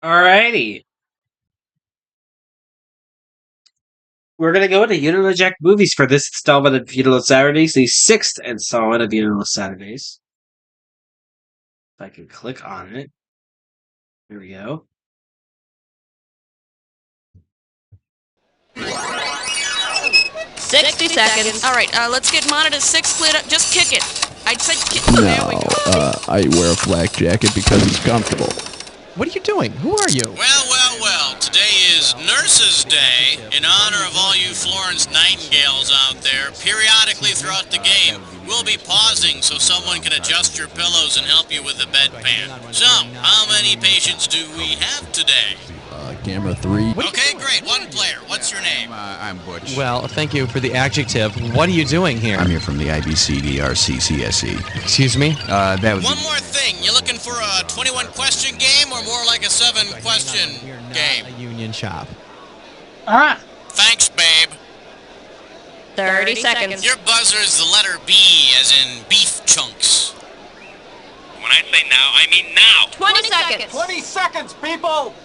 Alrighty. We're going to go into YDKJ Movies for this installment of Uniless Saturdays, the sixth installment of Uniless Saturdays. If I can click on it. Here we go. $60. All right, let's get Monitor 6 split up. Just kick it. I'd say kick it. No, There we go. I wear a flak jacket because it's comfortable. What are you doing? Who are you? Well, today is Nurses Day. In honor of all you Florence Nightingales out there, periodically throughout the game, we'll be pausing so someone can adjust your pillows and help you with the bedpan. So, how many patients do we have today? Camera 3. Okay, great. One player. What's your name? I'm Butch. Well, thank you for the adjective. What are you doing here? I'm here from the IBCDRCCSE. Excuse me? That was... One more thing. You looking for a 21-question game or more like a 7-question game? A union shop. Ah! Thanks, babe. 30 seconds. Your buzzer is the letter B, as in beef chunks. When I say now, I mean now. 20 seconds. 20 seconds, people!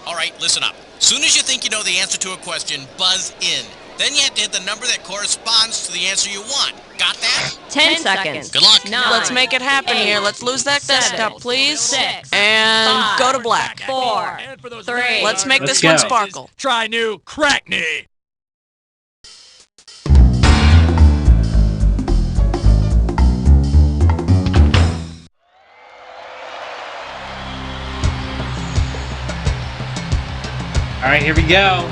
All right, listen up. Soon as you think you know the answer to a question, buzz in. Then you have to hit the number that corresponds to the answer you want. Got that? 10 seconds. Good luck. 9, Let's make it happen 8, here. Let's lose that 7, desktop, please. 6, And 5, go to black. 4, 3. Let's make Let's this go. one sparkle. Try new Crackney! Alright, here we go.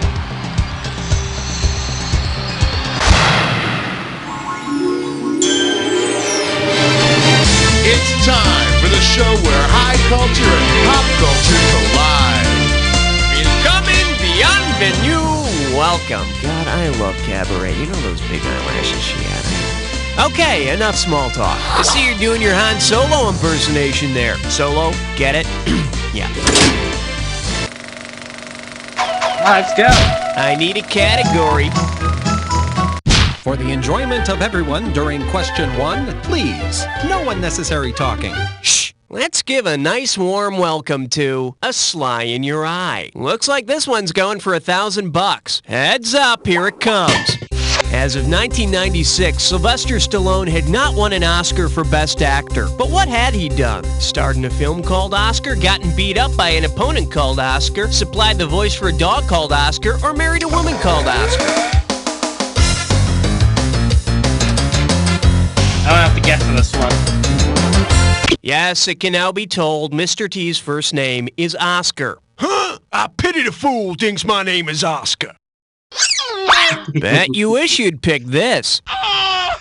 It's time for the show where high culture and pop culture collide. Incoming beyond venue. Welcome. God, I love cabaret. You know those big eyelashes she had. Okay, enough small talk. I see you're doing your Han Solo impersonation there. Solo, get it? Yeah. Let's go. I need a category. For the enjoyment of everyone during question 1, please, no unnecessary talking. Shh. Let's give a nice warm welcome to A Sly in Your Eye. Looks like this one's going for $1,000. Heads up, here it comes. As of 1996, Sylvester Stallone had not won an Oscar for Best Actor. But what had he done? Starred in a film called Oscar, gotten beat up by an opponent called Oscar, supplied the voice for a dog called Oscar, or married a woman called Oscar? I don't have to guess on this one. Yes, it can now be told Mr. T's first name is Oscar. Huh? I pity the fool who thinks my name is Oscar. Bet you wish you'd pick this.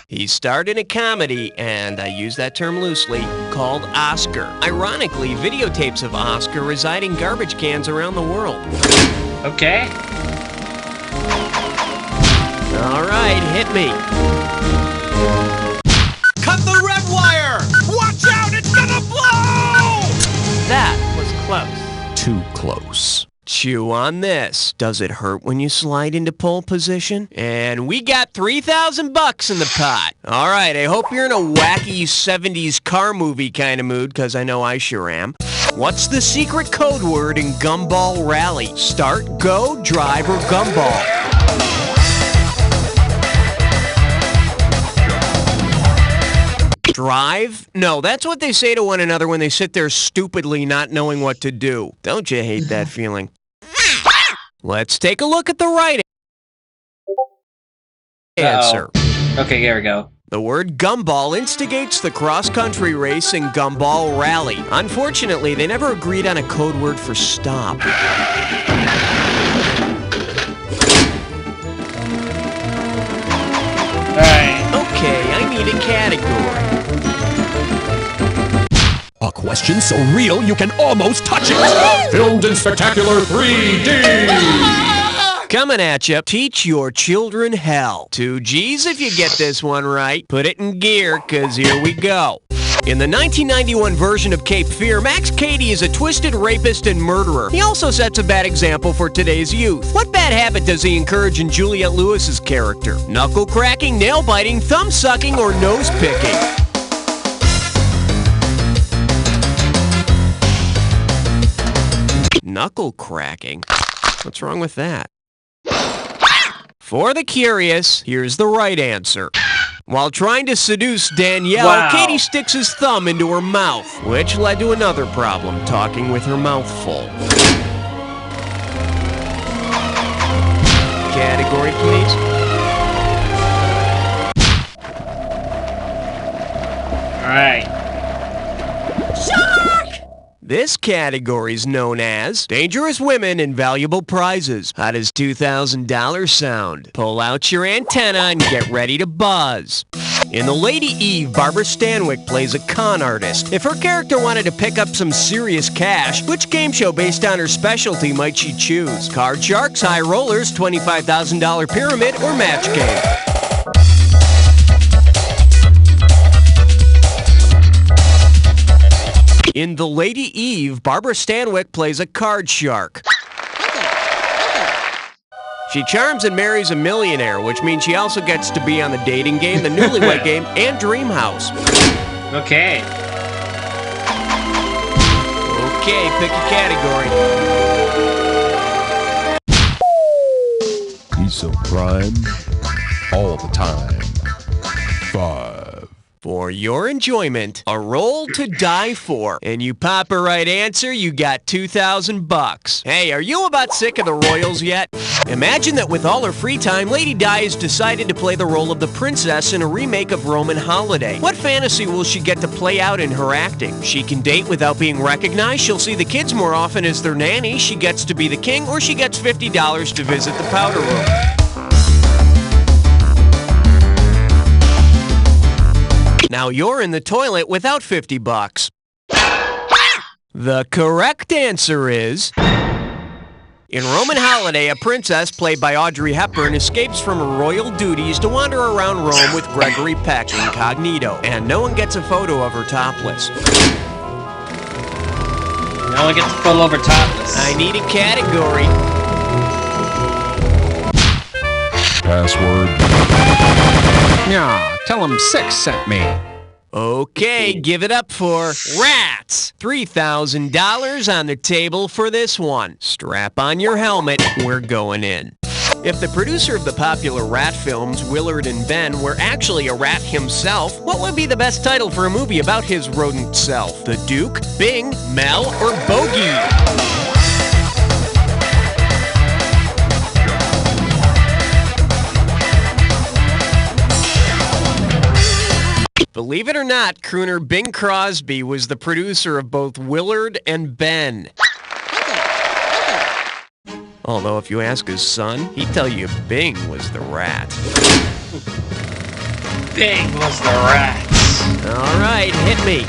He starred in a comedy, and I use that term loosely, called Oscar. Ironically, videotapes of Oscar reside in garbage cans around the world. Okay. All right, hit me. Cut the red wire! Watch out, it's gonna blow! That was close. Too close. Chew on this. Does it hurt when you slide into pole position? And we got $3,000 in the pot. All right, I hope you're in a wacky 70s car movie kind of mood, because I know I sure am. What's the secret code word in Gumball Rally? Start, go, drive, or gumball? Drive? No, that's what they say to one another when they sit there stupidly not knowing what to do. Don't you hate that feeling? Let's take a look at the right answer. Okay, here we go. The word gumball instigates the cross-country race in Gumball Rally. Unfortunately, they never agreed on a code word for stop. Alright. Okay, I need a category. A question so real you can almost touch it. Filmed in spectacular 3D. Coming at you, teach your children hell. 2 G's if you get this one right. Put it in gear, cause here we go. In the 1991 version of Cape Fear, Max Cady is a twisted rapist and murderer. He also sets a bad example for today's youth. What bad habit does he encourage in Juliette Lewis's character? Knuckle cracking, nail biting, thumb sucking, or nose picking? Knuckle cracking? What's wrong with that? For the curious, here's the right answer. While trying to seduce Danielle, Wow. Katie sticks his thumb into her mouth, which led to another problem, talking with her mouth full. Category, please. All right. This category is known as Dangerous Women and Valuable Prizes. How does $2,000 sound? Pull out your antenna and get ready to buzz. In The Lady Eve, Barbara Stanwyck plays a con artist. If her character wanted to pick up some serious cash, which game show based on her specialty might she choose? Card Sharks, High Rollers, $25,000 Pyramid, or Match Game? In The Lady Eve, Barbara Stanwyck plays a card shark. She charms and marries a millionaire, which means she also gets to be on the dating game, the newlywed game, and Dream House. Okay. Okay, pick a category. He's so prime all the time. 5. For your enjoyment, a roll to die for. And you pop a right answer, you got $2,000. Hey, are you about sick of the Royals yet? Imagine that with all her free time, Lady Di has decided to play the role of the princess in a remake of Roman Holiday. What fantasy will she get to play out in her acting? She can date without being recognized, she'll see the kids more often as their nanny, she gets to be the king, or she gets $50 to visit the powder room. Now you're in the toilet without $50. The correct answer is... In Roman Holiday, a princess played by Audrey Hepburn escapes from her royal duties to wander around Rome with Gregory Peck incognito, and no one gets a photo of her topless. No one gets a photo of her topless. I need a category. Password. Yeah, tell him 6 sent me. Okay, give it up for Rats. $3,000 on the table for this one. Strap on your helmet, we're going in. If the producer of the popular rat films, Willard and Ben, were actually a rat himself, what would be the best title for a movie about his rodent self? The Duke, Bing, Mel, or Bogey? Believe it or not, crooner Bing Crosby was the producer of both Willard and Ben. Although if you ask his son, he'd tell you Bing was the rat. Bing was the rat. All right, hit me.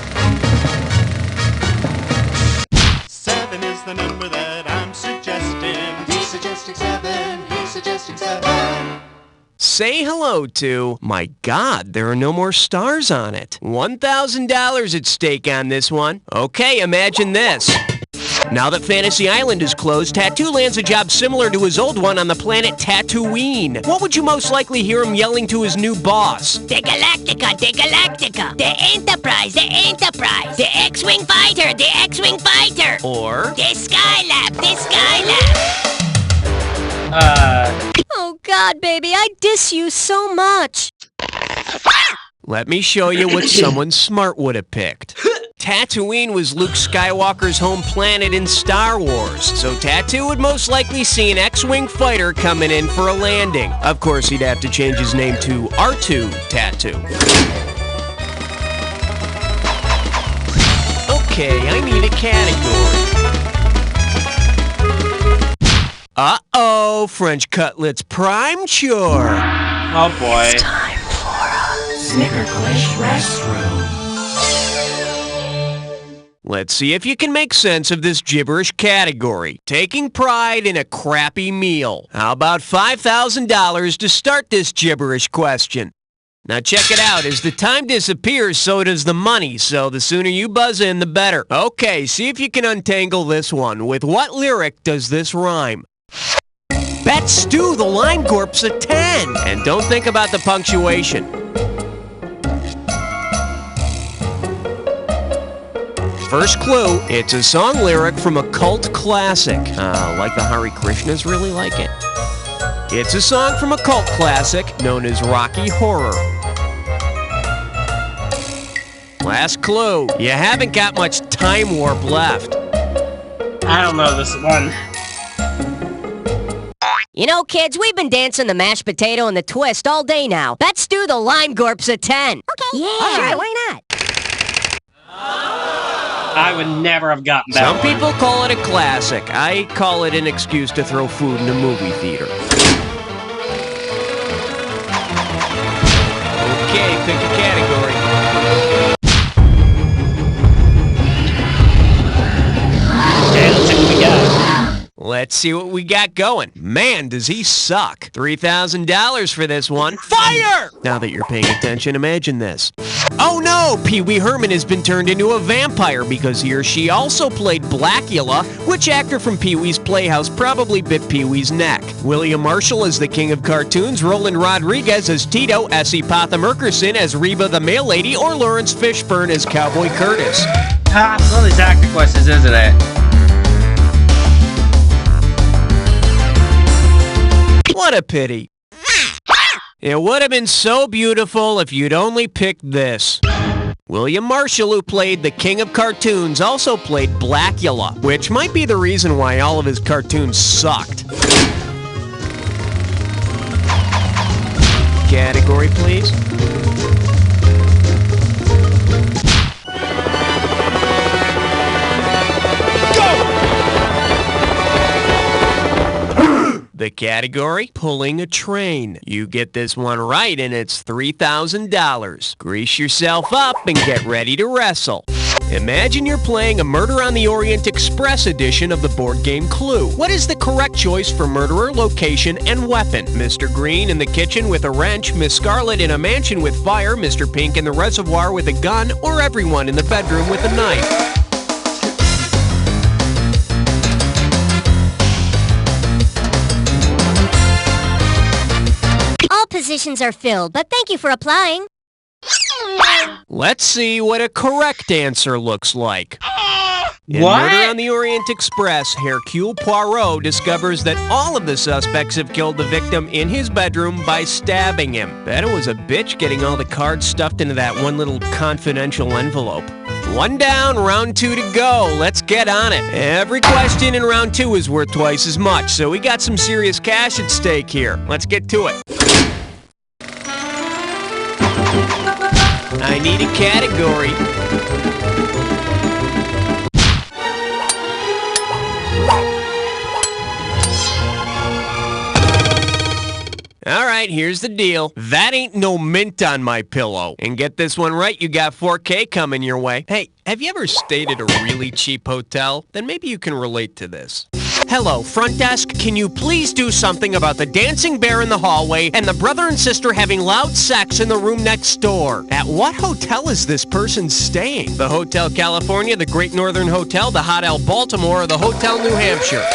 7 is the number that I'm suggesting. He's suggesting 7. He's suggesting 7. Say hello to, my God, there are no more stars on it. $1,000 at stake on this one. Okay, imagine this. Now that Fantasy Island is closed, Tattoo lands a job similar to his old one on the planet Tatooine. What would you most likely hear him yelling to his new boss? The Galactica, the Galactica, the Enterprise, the Enterprise, the X-Wing Fighter, the X-Wing Fighter, Or... the Skylab, the Skylab. Oh God, baby, I diss you so much. Let me show you what someone smart would have picked. Tatooine was Luke Skywalker's home planet in Star Wars, so Tattoo would most likely see an X-Wing fighter coming in for a landing. Of course, he'd have to change his name to R2 Tattoo. Okay, I need a category. Uh-oh, French Cutlets Prime Chore. Oh boy. It's time for a Snickerclish restroom. Let's see if you can make sense of this gibberish category. Taking pride in a crappy meal. How about $5,000 to start this gibberish question? Now check it out. As the time disappears, so does the money. So the sooner you buzz in, the better. Okay, see if you can untangle this one. With what lyric does this rhyme? Bet Stu the Lime Corp's a 10. And don't think about the punctuation. First clue, it's a song lyric from a cult classic. Like the Hare Krishnas really like it. It's a song from a cult classic known as Rocky Horror. Last clue, you haven't got much time warp left. I don't know this one. You know, kids, we've been dancing the mashed potato and the twist all day now. Let's do the lime gorps at 10. Okay. Yeah. Sure, why not? I would never have gotten that Some one. people call it a classic. I call it an excuse to throw food in a movie theater. Okay, pick a category. Okay, let's see what we got. Let's see what we got going. Man, does he suck. $3,000 for this one. Fire! Now that you're paying attention, imagine this. Oh no! Pee Wee Herman has been turned into a vampire because he or she also played Blackula. Which actor from Pee Wee's Playhouse probably bit Pee Wee's neck? William Marshall as the king of cartoons, Roland Rodriguez as Tito, S.E. Pothamerkerson as Reba the mail lady, or Lawrence Fishburne as Cowboy Curtis? It's one of these actor questions, isn't it? What a pity. It would have been so beautiful if you'd only picked this. William Marshall, who played the king of cartoons, also played Blackula, which might be the reason why all of his cartoons sucked. Category, please. The category, pulling a train. You get this one right and it's $3,000. Grease yourself up and get ready to wrestle. Imagine you're playing a Murder on the Orient Express edition of the board game Clue. What is the correct choice for murderer, location, and weapon? Mr. Green in the kitchen with a wrench, Miss Scarlet in a mansion with fire, Mr. Pink in the reservoir with a gun, or everyone in the bedroom with a knife? All positions are filled, but thank you for applying. Let's see what a correct answer looks like. In What? Murder on the Orient Express, Hercule Poirot discovers that all of the suspects have killed the victim in his bedroom by stabbing him. Bet it was a bitch getting all the cards stuffed into that one little confidential envelope. One down, round two to go. Let's get on it. Every question in round two is worth twice as much, so we got some serious cash at stake here. Let's get to it. I need a category. All right, here's the deal. That ain't no mint on my pillow. And get this one right, you got 4K coming your way. Hey, have you ever stayed at a really cheap hotel? Then maybe you can relate to this. Hello, front desk. Can you please do something about the dancing bear in the hallway and the brother and sister having loud sex in the room next door? At what hotel is this person staying? The Hotel California, the Great Northern Hotel, the Hotel Baltimore, or the Hotel New Hampshire?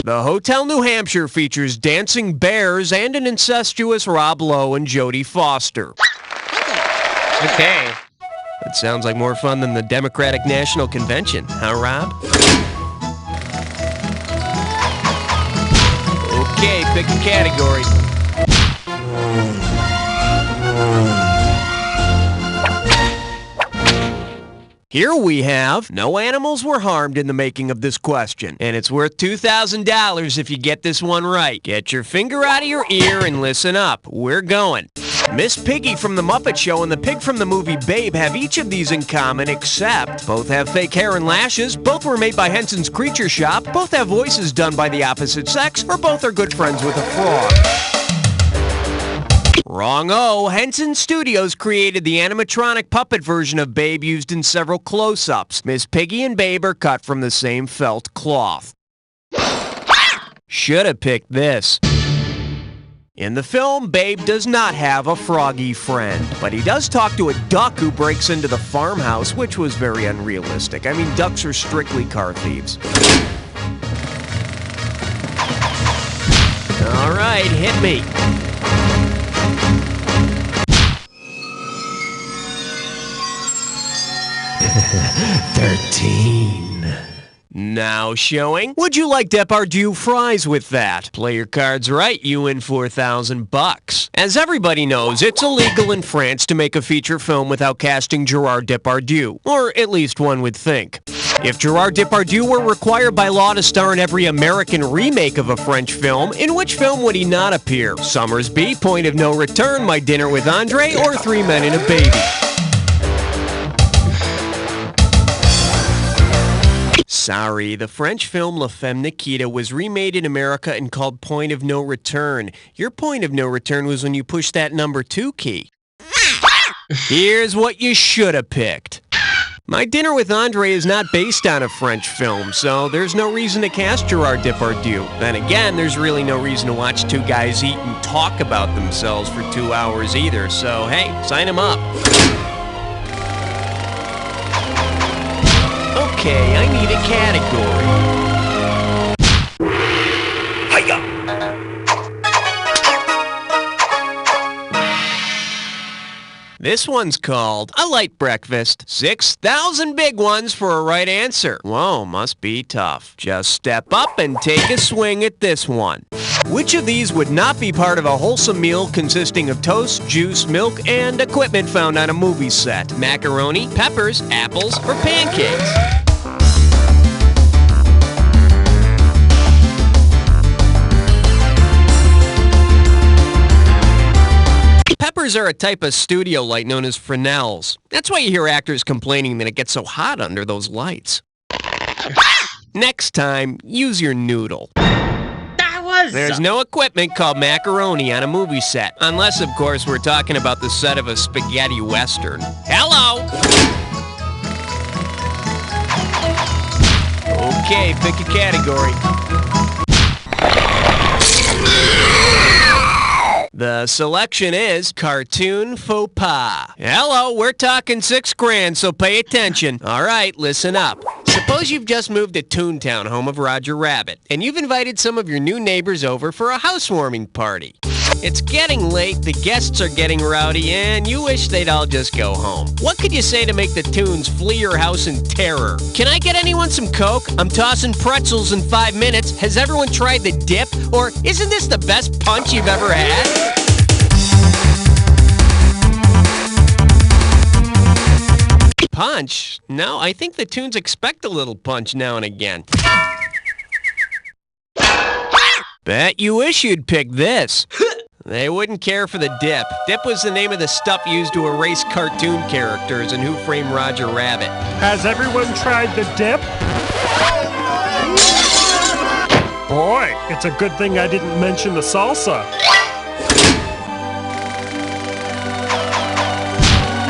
The Hotel New Hampshire features dancing bears and an incestuous Rob Lowe and Jodie Foster. Okay. That sounds like more fun than the Democratic National Convention, huh, Rob? Okay, pick a category. Here we have, no animals were harmed in the making of this question, and it's worth $2,000 if you get this one right. Get your finger out of your ear and listen up. We're going. Miss Piggy from The Muppet Show and the pig from the movie Babe have each of these in common, except both have fake hair and lashes, both were made by Henson's Creature Shop, both have voices done by the opposite sex, or both are good friends with a frog. Wrong-o. Henson Studios created the animatronic puppet version of Babe used in several close-ups. Miss Piggy and Babe are cut from the same felt cloth. Should have picked this. In the film, Babe does not have a froggy friend, but he does talk to a duck who breaks into the farmhouse, which was very unrealistic. I mean, ducks are strictly car thieves. right, hit me. Now showing, would you like Depardieu fries with that? Play your cards right, you win $4,000. As everybody knows, it's illegal in France to make a feature film without casting Gerard Depardieu, or at least one would think. If Gerard Depardieu were required by law to star in every American remake of a French film, in which film would he not appear? Summersby, Point of No Return, My Dinner with Andre, or Three Men and a Baby? Sorry, the French film La Femme Nikita was remade in America and called Point of No Return. Your point of no return was when you pushed that number 2 key. Here's what you should have picked. My Dinner with Andre is not based on a French film, so there's no reason to cast Gerard Depardieu. Then again, there's really no reason to watch two guys eat and talk about themselves for 2 hours either, so hey, sign him up. Okay, I need a category. Hiya! This one's called A Light Breakfast. 6,000 big ones for a right answer. Whoa, must be tough. Just step up and take a swing at this one. Which of these would not be part of a wholesome meal consisting of toast, juice, milk, and equipment found on a movie set? Macaroni, peppers, apples, or pancakes? Peppers are a type of studio light known as Fresnels. That's why you hear actors complaining that it gets so hot under those lights. Next time, use your noodle. There's no equipment called macaroni on a movie set. Unless, of course, we're talking about the set of a spaghetti western. Hello! Okay, pick a category. The selection is cartoon faux pas. Hello, we're talking $6,000, so pay attention. All right, listen up. Suppose you've just moved to Toontown, home of Roger Rabbit, and you've invited some of your new neighbors over for a housewarming party. It's getting late, the guests are getting rowdy, and you wish they'd all just go home. What could you say to make the Toons flee your house in terror? Can I get anyone some Coke? I'm tossing pretzels in 5 minutes. Has everyone tried the dip? Or isn't this the best punch you've ever had? Punch? No, I think the Toons expect a little punch now and again. Bet you wish you'd pick this. They wouldn't care for the dip. Dip was the name of the stuff used to erase cartoon characters in Who Framed Roger Rabbit. Has everyone tried the dip? Boy, it's a good thing I didn't mention the salsa.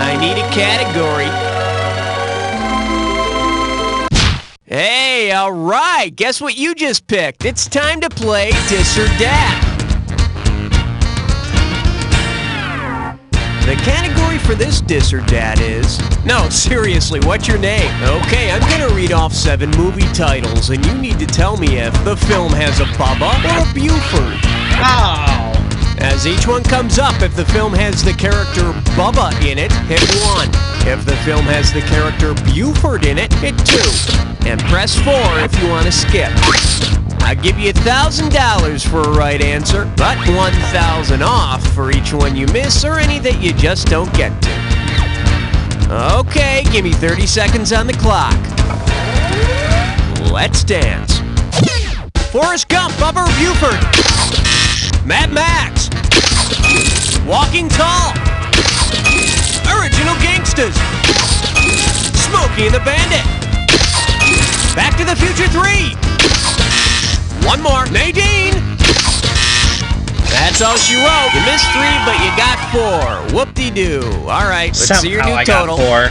I need a category. Hey, all right. Guess what you just picked? It's time to play Dis or Dat. The category for this Dis or Dat is... No, seriously, what's your name? Okay, I'm gonna read off 7 movie titles, and you need to tell me if the film has a Bubba or a Buford. Oh! As each one comes up, if the film has the character Bubba in it, hit 1. If the film has the character Buford in it, hit 2. And press 4 if you want to skip. I'll give you $1,000 for a right answer, but $1,000 off for each one you miss or any that you just don't get to. Okay, give me 30 seconds on the clock. Let's dance. Forrest Gump, Bubba or Buford? Mad Max. Walking Tall. Original Gangsters. Smokey and the Bandit. Back to the Future 3. One more. Nadine. That's all she wrote. You missed 3, but you got 4. Whoop-de-doo. All right, let's see your new total. I got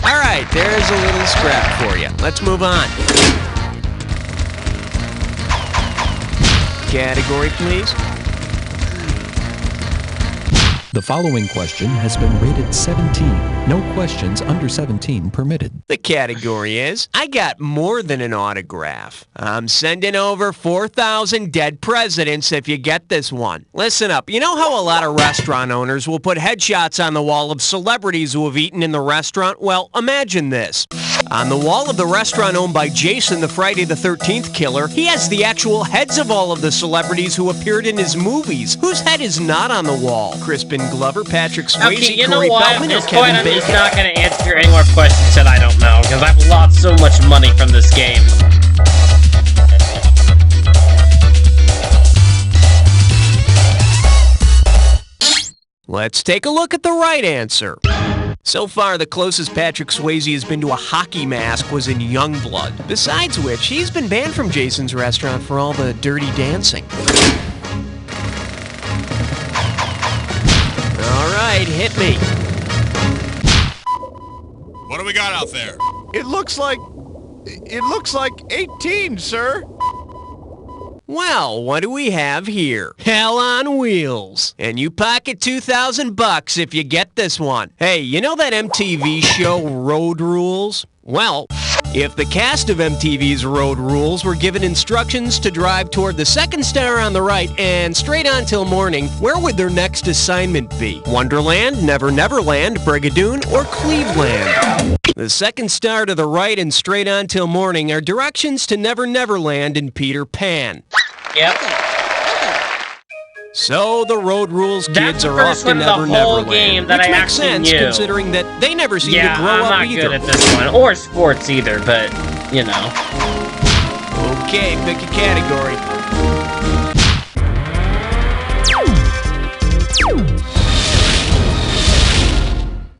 4. All right, there's a little scrap for you. Let's move on. Category, please. The following question has been rated 17. No questions under 17 permitted. The category is, I got more than an autograph. I'm sending over 4,000 dead presidents if you get this one. Listen up. You know how a lot of restaurant owners will put headshots on the wall of celebrities who have eaten in the restaurant? Well, imagine this. On the wall of the restaurant owned by Jason, the Friday the 13th killer, he has the actual heads of all of the celebrities who appeared in his movies. Whose head is not on the wall? Crispin Glover, Patrick Swayze, Okay, you know Corey what? At Feldman, or this point, Kevin I'm just Bacon? not going to answer any more questions that I don't know, because I've lost so much money from this game. Let's take a look at the right answer. So far, the closest Patrick Swayze has been to a hockey mask was in Youngblood. Besides which, he's been banned from Jason's restaurant for all the dirty dancing. All right, hit me. What do we got out there? It looks like 18, sir. Well, what do we have here? Hell on wheels. And you pocket $2,000 if you get this one. Hey, you know that MTV show Road Rules? Well, if the cast of MTV's Road Rules were given instructions to drive toward the second star on the right and straight on till morning, where would their next assignment be? Wonderland, Never Neverland, Brigadoon, or Cleveland? The second star to the right and straight on till morning are directions to Never Neverland and Peter Pan. Yep. So the Road Rules kids are off to Never Neverland, game that which I makes actually sense knew. considering that they never seem to grow I'm up not either. good at this one, or sports either, but, you know. Okay, pick a category.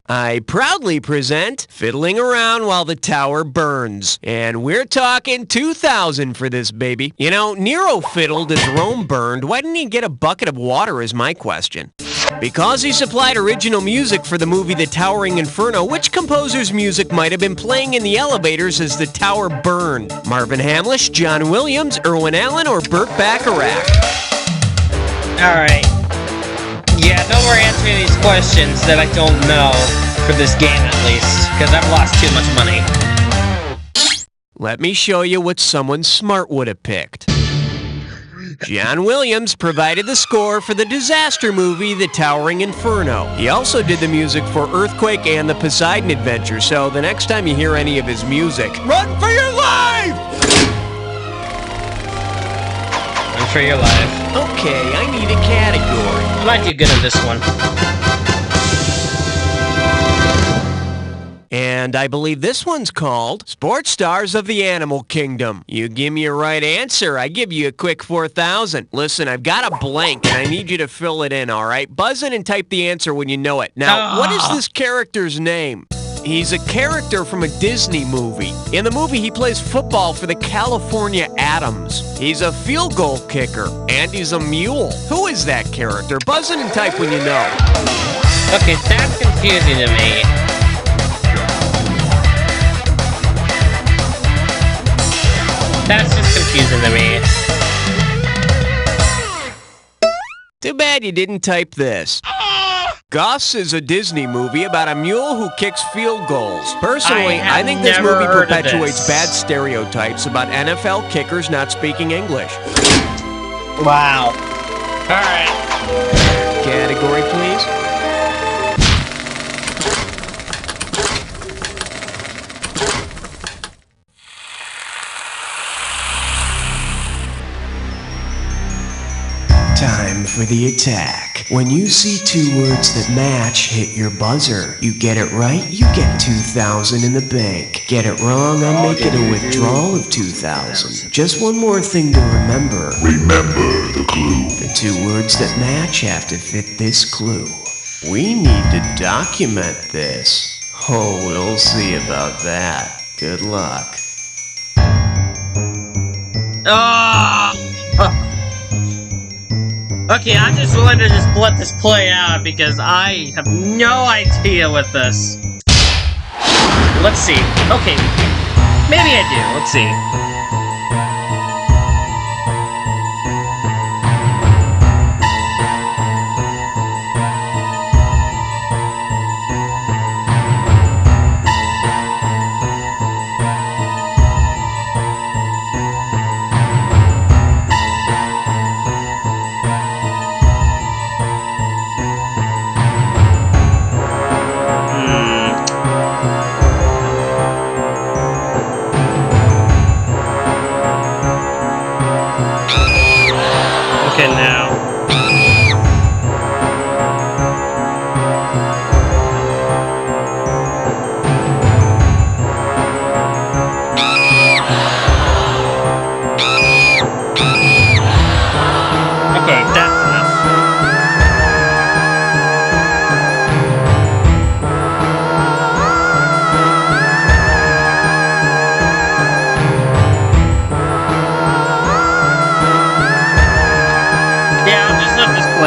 I proudly present Fiddling Around While the Tower Burns. And we're talking 2,000 for this baby. You know, Nero fiddled as Rome burned. Why didn't he get a bucket of water is my question. Because he supplied original music for the movie The Towering Inferno, which composer's music might have been playing in the elevators as the tower burned? Marvin Hamlish, John Williams, Irwin Allen, or Burt Bacharach? Alright. Yeah, no more answering these questions that I don't know, for this game at least, because I've lost too much money. Let me show you what someone smart would have picked. John Williams provided the score for the disaster movie The Towering Inferno. He also did the music for Earthquake and The Poseidon Adventure, so the next time you hear any of his music, run for your life! Run for your life. Okay, I need a category. I might do good on this one. And I believe this one's called Sports Stars of the Animal Kingdom. You give me a right answer, I give you a quick 4,000. Listen, I've got a blank and I need you to fill it in, all right? Buzz in and type the answer when you know it. Now, what is this character's name? He's a character from a Disney movie. In the movie, he plays football for the California Atoms. He's a field goal kicker, and he's a mule. Who is that character? Buzz in and type when you know. Okay, that's confusing to me. That's just confusing to me. Too bad you didn't type this. Gus is a Disney movie about a mule who kicks field goals. Personally, I think this movie perpetuates bad stereotypes about NFL kickers not speaking English. Wow. Alright. Category, please. Time for the attack. When you see two words that match, hit your buzzer. You get it right, you get 2,000 in the bank. Get it wrong, I'll make it a withdrawal of 2,000. Just one more thing to remember. Remember the clue. The two words that match have to fit this clue. We need to document this. Oh, we'll see about that. Good luck. Okay, I'm just willing to just let this play out because I have no idea with this. Let's see. Okay. Maybe I do. Let's see.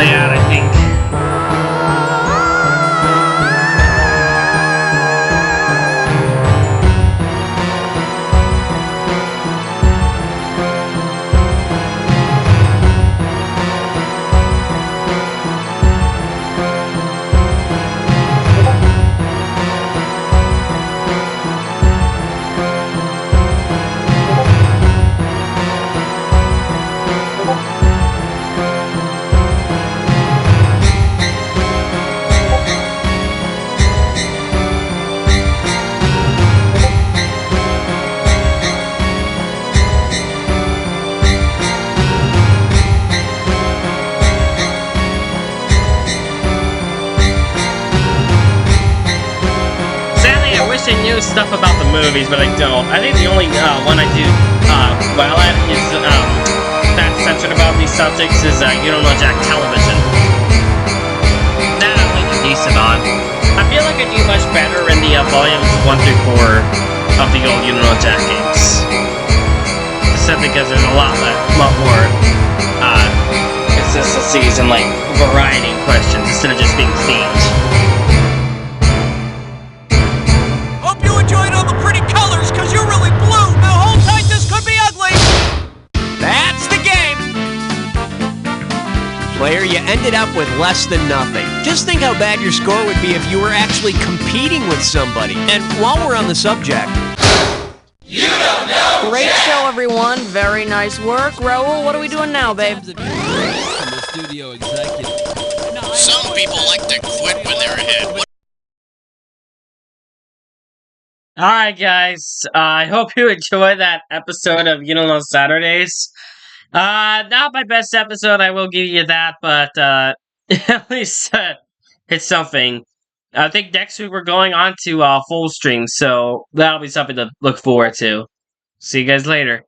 play out, I think. I knew stuff about the movies, but I don't. I think the only one I do well at is that's centered about these subjects is You Don't Know Jack Television. That I'm like decent on. I feel like I do much better in the volumes 1 through 4 of the old You Don't Know Jack games. Except because there's a lot more consistencies and like variety questions instead of just being themed. Enjoyed all the pretty colors, cause you're really blue. Now hold tight, this could be ugly. That's the game. Player, you ended up with less than nothing. Just think how bad your score would be if you were actually competing with somebody. And while we're on the subject, you don't know. Great show, everyone. Very nice work. Raul, what are we doing now, babe? Some people like to quit when they're ahead. Alright, guys. I hope you enjoyed that episode of You Don't Know Saturdays. Not my best episode, I will give you that, but at least it's something. I think next week we're going on to full stream, so that'll be something to look forward to. See you guys later.